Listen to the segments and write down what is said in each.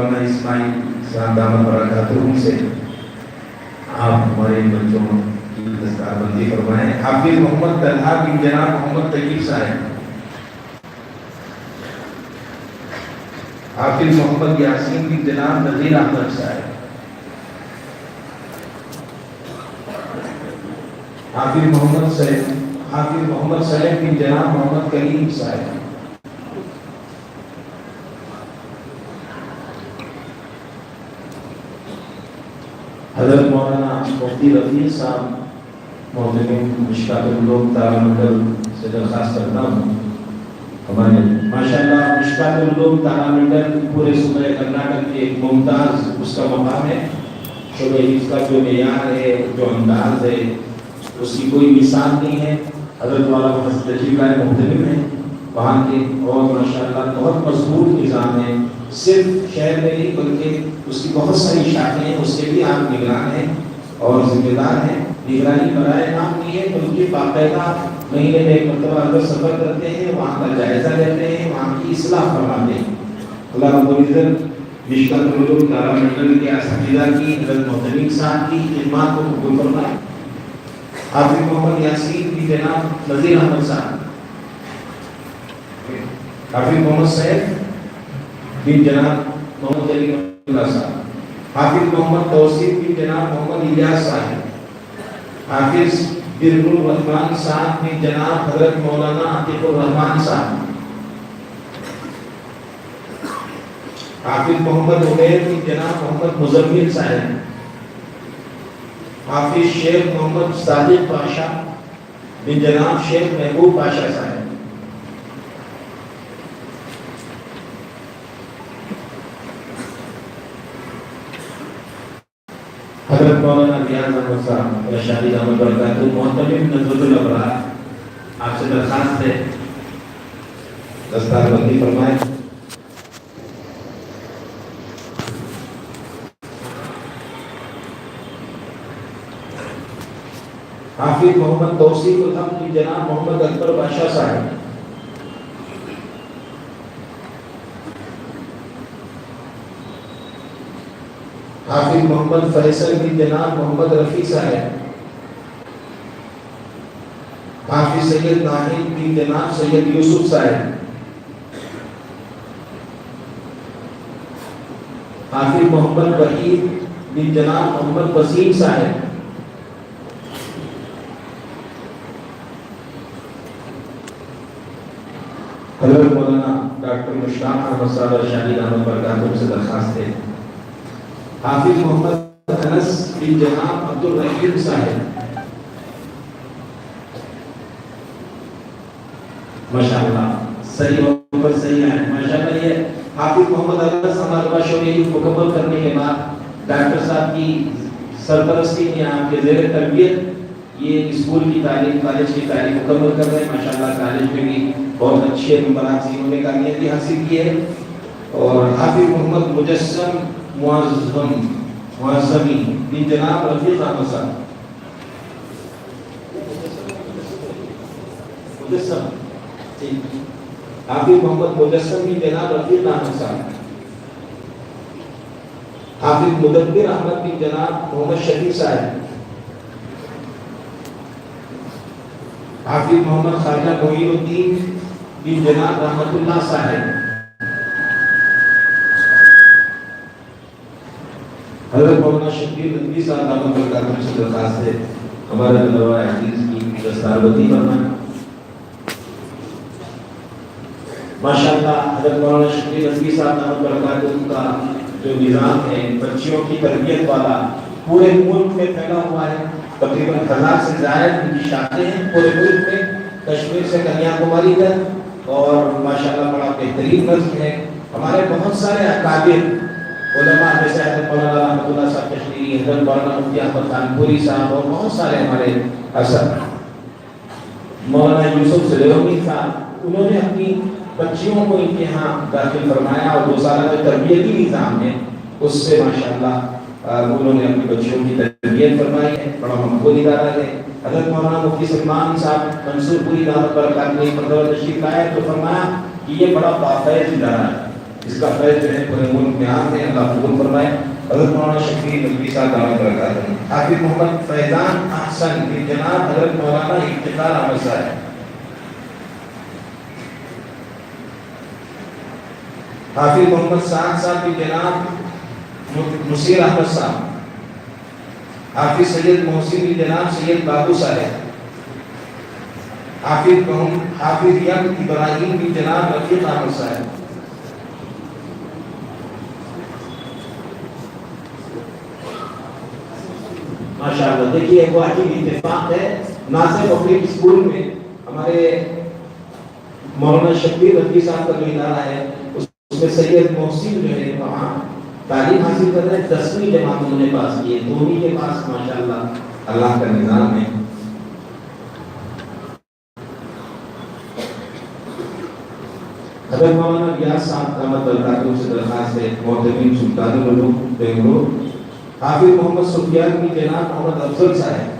مولانا اسماعیل اسلام دامت برکاتہ سے آپ ہمارے بچوں کی دستار بندی فرمائیں. حافظ محمد طلحہ بن جناب محمد طیب صاحب. حافظ محمد یاسین بن جناب نذیر احمد صاحب. حافظ محمد صاحب بن جناب محمد کریم صاحب. حضرت مولانا مفتی رفیع صاحب محترم مشکات العلوم تارامنڈل سے درخواست کرتا ہوں. ہمارے ماشاءاللہ مشکات العلوم تارامنڈل پورے صوبہ کرناٹک کے ایک ممتاز اس کا مقام ہے. شعبہ حفظ کا جو معیار ہے، جو انداز ہے، اس کی کوئی مثال نہیں ہے. حضرت مولانا محمد تجیب رائے محترم ہیں وہاں کے، اور ماشاءاللہ بہت مضبوط نظام ہے. صرف شہر میں نہیں بلکہ اس کی بہت ساری شاخیں ہیں، اس کے بھی آپ نگران ہیں اور ذمہ دار ہیں. نگرانی برائے نام نہیں ہے بلکہ باقاعدہ مہینے میں ایک مرتبہ اندر سفر کرتے ہیں، وہاں کا جائزہ لیتے ہیں، وہاں کی اصلاح فرماتے ہیں. اللہ رب العزت مشکات العلوم تارامنڈل کے اساتذہ کی، حضرت محترم صاحب کی خدمات کو قبول فرمائے. حافظ محمد یاسین بن جناب نذیر احمد صاحب. حافظ محمد سید بن جناب محمد علی اللہ صاحب. حافظ محمد توصیف بن جناب محمد الیاس صاحب. حافظ برر الرحمن صاحب بن جناب حضرت مولانا عاطف الرحمن صاحب. حافظ محمد عمیر بن جناب محمد مزمل صاحب. حافظ شیخ محمد صادق پاشا بن جناب شیخ محبوب پاشا صاحب. حضرت مولانا ریاض احمد صاحب رشادی احمد برکاتہ محتمم نظرۃ الابرار، آپ سے درخواست ہے دستار بندی فرمائیں. حافظ محمد توصیف الحق بن جناب محمد اکبر بادشاہ صاحب. حافظ محمد فیصل بن جناب محمد رفیع صاحب. حافظ سید ناہید بن جناب سید یوسف صاحب. حافظ محمد وحید بن جناب محمد وسیم صاحب. حضرت مولانا ڈاکٹر مشتاق احمد صاحب رشادی احمد برکاتہ سے درخواست ہے. حافظ محمد انس بن جناب عبد الرحیم صاحب. ماشاءاللہ صحیح وقت صحیح ہے. ماشاءاللہ یہ حافظ محمد انس ہمارے پاس شعبہ مکمل کرنے کے بعد ڈاکٹر صاحب کی سرپرستی میں آپ کے زیر تربیت یہ اسکول کی تعلیم، کالج کی تعلیم مکمل کر رہے ہیں. ماشاءاللہ کالج میں بھی بہت اچھے نمبرات سے انہوں نے کامیابی حاصل کی ہے. اور حافظ محمد مجسم معظمی بن جناب رفیق احمد صاحب. حافظ محمد مجسم بن جناب رفیق احمد صاحب. حافظ مدبر احمد بن جناب محمد شفیع صاحب. حافظ محمد خواجہ معین الدین بن جناب رحمت اللہ صاحب. حضرت مولانا شبیر ندوی صاحب دامت برکاتہ سے درخواست ہے ہمارے طلباء حدیث کی دستار بندی فرمائیں. ماشاءاللہ حضرت مولانا شبیر ندوی صاحب دامت برکاتہ کا جو نظام ہے بچیوں کی تربیت والا پورے ملک میں پھیلا ہوا ہے. تقریباً 1000 سے زائد ان کی شاخیں ہیں پورے ملک میں، کشمیر سے کنیا کماری تک. اور ماشاءاللہ بڑا بہترین نظم ہے. ہمارے بہت سارے اکابر علماء جیسے حضرت مولانا رحمت اللہ صاحب کشمیری، حضرت مولانا مفتی احمد خان پوری صاحب اور بہت سارے ہمارے اسد مولانا یوسف سلیمی صاحب، انہوں نے اپنی بچیوں کو ان کے ہاں داخل فرمایا اور 2 سالہ جو تربیتی نظام ہے اس سے ماشاءاللہ انہوں نے اپنی بچیوں کی تربیت فرمائی ہے. بڑا مقبول ادارہ ہے. حضرت مولانا مفتی سلمان صاحب منصور پوری دعوت برکات میں مرتبہ تشریف لائے تو فرمایا کہ یہ بڑا بافیض ادارہ ہے. اس کا فیض جو ہے پورے ملک میں عام ہے، اللہ قبول فرمائے۔ حضرت مولانا شفیع ندوی صاحب دعوت برکات ہیں۔ حافظ محمد فیضان احسن کی جناب حضرت مولانا افتخار احمد صاحب۔ حافظ محمد سعد صاحب کی جناب مصیر احمد صاحب۔ حافظ سید محسن کی جناب سید بابو صاحب۔ حافظ یم ابراہیم کی جناب رفیق احمد صاحب۔ ماشاءاللہ دیکھیے وہ عجیب اتفاق ہے، ناصر پبلک اسکول میں ہمارے مولانا شبیر ندوی صاحب کا جو ادارہ ہے اس میں سید محسن جو ہے وہاں تعلیم حاصل کر رہے ہیں، 10ویں جماعت انہوں نے پاس کی ہے، 2ویں کے پاس ماشاءاللہ اللہ کا نظام ہے۔ حضرت مولانا ریاض صاحب رحمۃ اللہ علیہ سے درخواست ہے، محتمین سلطان العلوم بنگلور۔ حافظ محمد سفیان کی جناب محمد افضل صاحب۔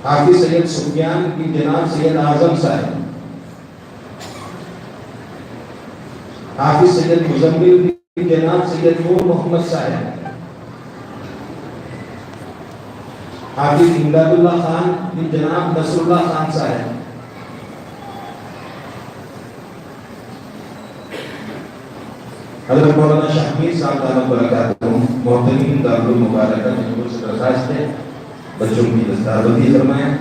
حافظ سید سفیان کی جناب سید اعظم صاحب۔ حافظ سید مزمل کی جناب سید نور محمد صاحب۔ حافظ امداد اللہ خان کی جناب نصر اللہ خان صاحب۔ حضرت مولانا شاہمیر صاحب دعوت برکاتہ محتمین دارالمبارکہ بنگلور سے درخواست ہے بچوں کی دستار بندی فرمائیں۔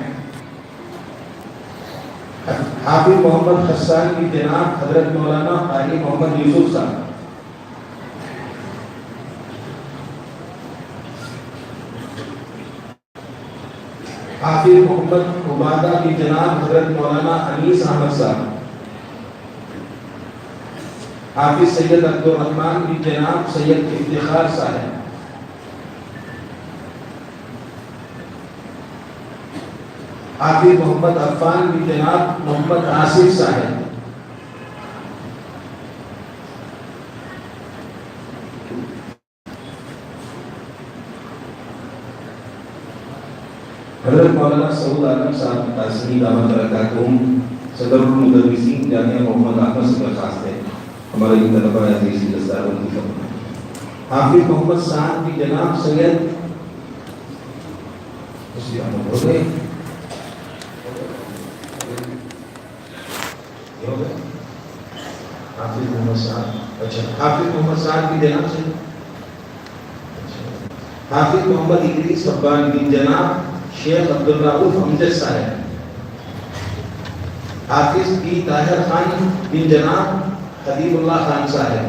حافظ محمد حسان کی جناب حضرت مولانا قاری محمد یوسف صاحب۔ حافظ محمد عبادہ کی جناب حضرت مولانا انیس احمد صاحب۔ حافظ سید عبد الرحمن کی جناب سید افتخار صاحب۔ حافظ محمد عفان کی جناب محمد آصف صاحب۔ حضرت مولانا سعود عالم صاحب کی تاثری دعوت برکاتہم صدر المدرسین جامعہ محمد احمد سے درخواست ہے ہمارے یہ طلبہ عزیز کی دستار بندی فرمائیں۔ حافظ محمد سعد کی جناب سید حافظ محمد سعد، اچھا حافظ محمد سعد کی جناب سے حافظ محمد ادریس ربانی کی جناب شیخ عبدالرؤف امجد صاحب۔ حافظ بی طاہر خان بن جناب حبیب اللہ خان صاحب۔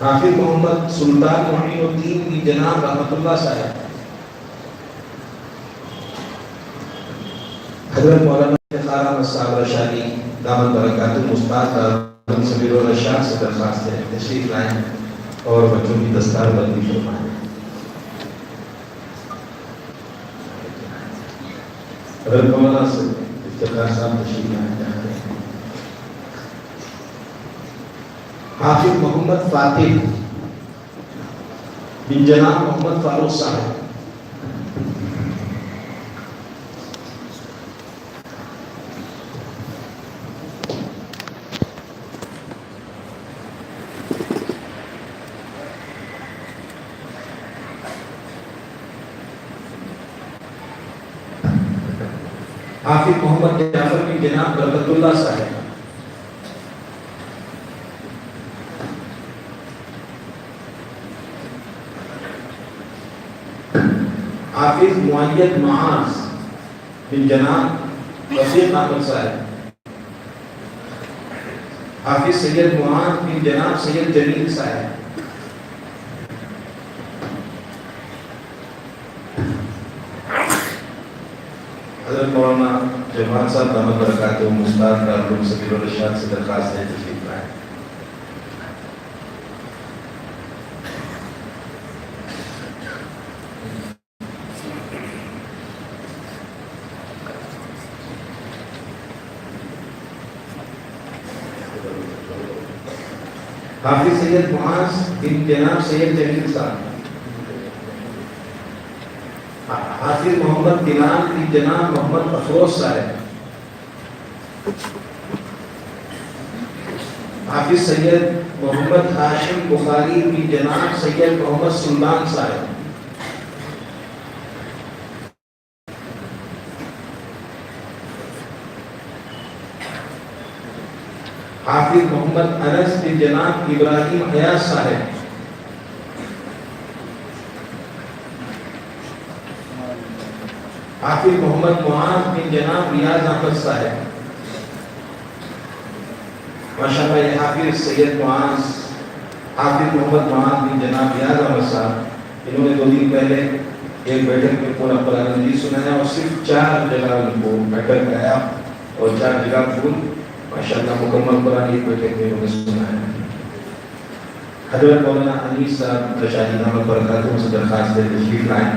حافظ محمد سلطان معین الدین بن جناب رحمت اللہ صاحب۔ حضرت مولانا افتخار احمد صاحب رشادی دامت برکاتہ استاد سبیل الرشاد سے درخواست ہے تشریف لائیں اور بچوں کی دستار بندی فرمائیں۔ حضرت مولانا افتخار صاحب تشریف لائیں۔ حافظ محمد فاتح بن جناب محمد فاروق صاحب۔ حافظ محمد جعفر بن جناب برکت اللہ صاحب۔ حافظ معید معاذ بن جناب رفیق احمد صاحب۔ حافظ سید معاذ بن جناب سید جلیل صاحب۔ حضرت مولانا جماعت صاحب دامت برکاتہ استاد دارالعلوم سبیل الرشاد سے درخواست ہے تشریف لائیں۔ حافظ سید معاذ بن جناب سید جلیل صاحب۔ حافظ محمد بلال بن جناب محمد افروز صاحب، حافظ سید محمد ہاشم بخاری بن جناب سید محمد سلطان صاحب، حافظ محمد انس بن جناب ابراہیم حیات صاحب، حافظ محمد معاذ بن جناب ریاض احمد صاحب، ماشاءاللہ یہ حافظ سید معاذ، حافظ محمد معاذ بن جناب ریاض احمد صاحب، انہوں نے 2 دن پہلے ایک بیٹھک میں پورا قرآن مجید سنایا اور صرف 4 جگہ ان کو بیٹھک آیا اور 4 جگہ پھول ماشاءاللہ مکمل قرآن ایک بیٹھک میں انہوں نے سنایا۔ حضرت مولانا انیس صاحب تشاہد احمد برکاتہ سے درخواست ہے تشریف لائیں۔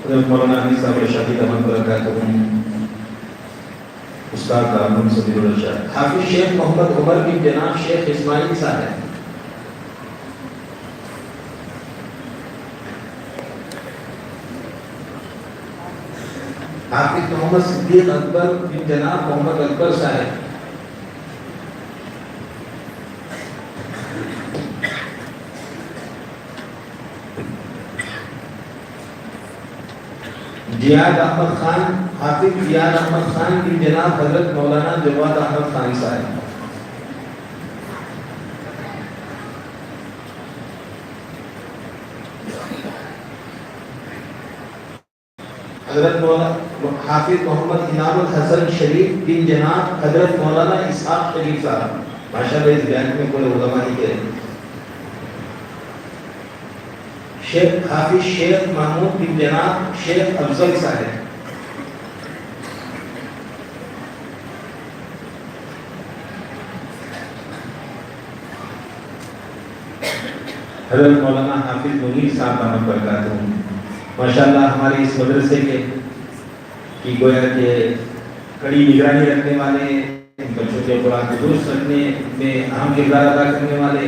حضرت مولانا انیس صاحب تشاہد احمد برکاتہ، استاد دارالعلوم صدر الرشاد، حافظ شیخ محمد عمر بن جناب شیخ اسماعیل صاحب، حافظ محمد صدیق اکبر بن جناب محمد اکبر صاحب، زیاد احمد خان، حافظ زیاد احمد خان بن جناب حضرت مولانا جواد احمد خان صاحب، حضرت مولانا حافظ محمد انعام الحسن شریف بن جناب حضرت مولانا اسحاق شریف صاحب، ماشاءاللہ اس بیان میں کوئی علماء نہیں کہے، شیخ حافظ شیخ محمود بن جناب شیخ افضل صاحب، حضرت مولانا حافظ منیر صاحب احمد برکاتہ، ماشاءاللہ ہمارے اس مدرسے کے کی گویا کہ کڑی نگرانی رکھنے والے، بچوں کے قرآن کو درست رکھنے میں اہم کردار ادا کرنے والے،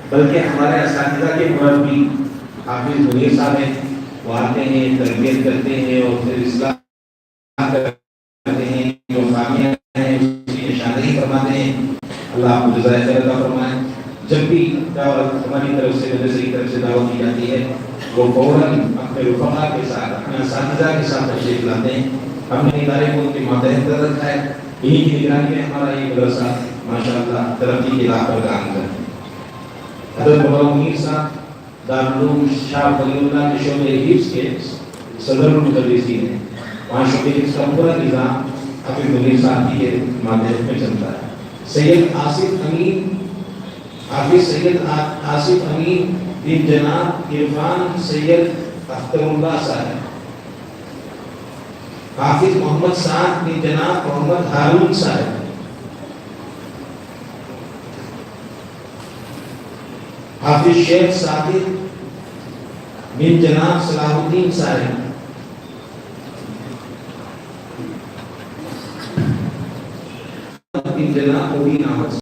بلکہ ہمارے اساتذہ کے مربی حافظ منیر صاحب ہیں، وہ آتے ہیں تربیت کرتے ہیں اور پھر اصلاح کرتے ہیں، جو خامیاں ہیں اس کی نشاندہی فرماتے ہیں، اللہ آپ کو جزائے خیر عطا فرمائے۔ جب بھی دعوت ہماری طرف سے مدرسے کی طرف سے دعوت دی جاتی ہے وہ فوراً اپنے رفقا کے ساتھ اپنے اساتذہ کے ساتھ تشریف لاتے ہیں، ہم نے ادارے کو ان کے ماتحت کر رکھا ہے، انہی کی نگرانی میں ہمارا یہ مدرسہ ماشاءاللہ ترقی کے راہ پر کام کرتا ہے۔ حضرت مولانا منیر صاحب دارالعلوم شاہ ولی اللہ کے شعبہ حفظ کے صدر المدرسین ہیں، وہاں شعبہ حفظ کا پورا نظام حافظ منیر صاحب کی کے ماتحت میں چلتا ہے۔ سید آصف امین، حافظ سید آصف امین بن جناب عرفان سید اختر اللہ صاحب، حافظ محمد سعد بن جناب محمد ہارون صاحب، حافظ شیخ صادق بن جناب صلاح الدین صاحب، بن جناب مبین احمد